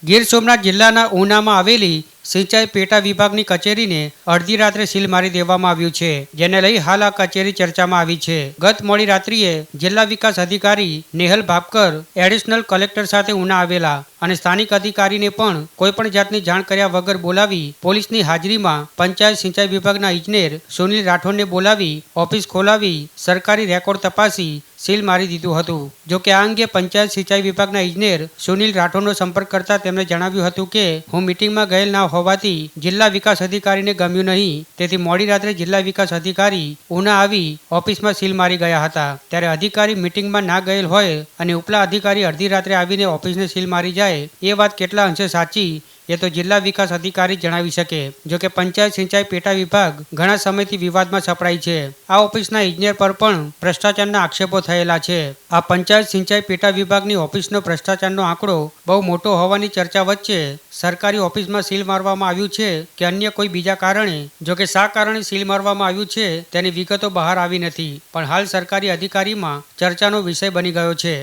ગીર સોમનાથ જિલ્લાના ઉનામાં આવેલી સિંચાઈ પેટા વિભાગની કચેરીને અડધી રાત્રે સીલ મારી દેવામાં આવ્યું છે, જેને લઈ હાલ આ કચેરી ચર્ચામાં આવી છે। ગત મોડી રાત્રિએ જિલ્લા વિકાસ અધિકારી નેહલ ભાપકર એડિશનલ કલેક્ટર સાથે ઉના આવેલા અને સ્થાનિક અધિકારીને પણ કોઈપણ જાતની જાણ કર્યા વગર બોલાવી પોલીસની હાજરીમાં પંચાયત સિંચાઈ વિભાગના ઇજનેર સુનિલ રાઠોડને બોલાવી ઓફિસ ખોલાવી સરકારી રેકોર્ડ તપાસી સીલ મારી દીધું હતું। જો કે આ અંગે પંચાયત સિંચાઈ વિભાગના ઇજનેર સુનિલ રાઠોડનો સંપર્ક કરતા તેમણે જણાવ્યું હતું કે હું મીટિંગમાં ગયેલ ના હોવાથી જિલ્લા વિકાસ અધિકારીને ગમ્યું નહીં, તેથી મોડી રાત્રે જિલ્લા વિકાસ અધિકારી ઉના આવી ઓફિસમાં સીલ મારી ગયા હતા। ત્યારે અધિકારી મીટિંગમાં ના ગયેલ હોય અને ઉપલા અધિકારી અડધી રાત્રે આવીને ઓફિસને સીલ મારી જાય એ વાત કેટલા અંશે સાચી એ તો જિલ્લા વિકાસ અધિકારી જણાવી શકે। જો કે પંચાયત સિંચાઈ પેટા વિભાગ ઘણા સમયથી વિવાદમાં સપડાઈ છે। આ ઓફિસના ઇજનેર પર પણ ભ્રષ્ટાચારના આક્ષેપો થયેલા છે। આ પંચાયત સિંચાઈ પેટા વિભાગની ઓફિસનો ભ્રષ્ટાચારનો આંકડો બહુ મોટો હોવાની ચર્ચા વચ્ચે સરકારી ઓફિસમાં સીલ મારવામાં આવ્યું છે કે અન્ય કોઈ બીજા કારણે, જો કે શા કારણે સીલ મારવામાં આવ્યું છે તેની વિગતો બહાર આવી નથી, પણ હાલ સરકારી અધિકારીમાં ચર્ચાનો વિષય બની ગયો છે।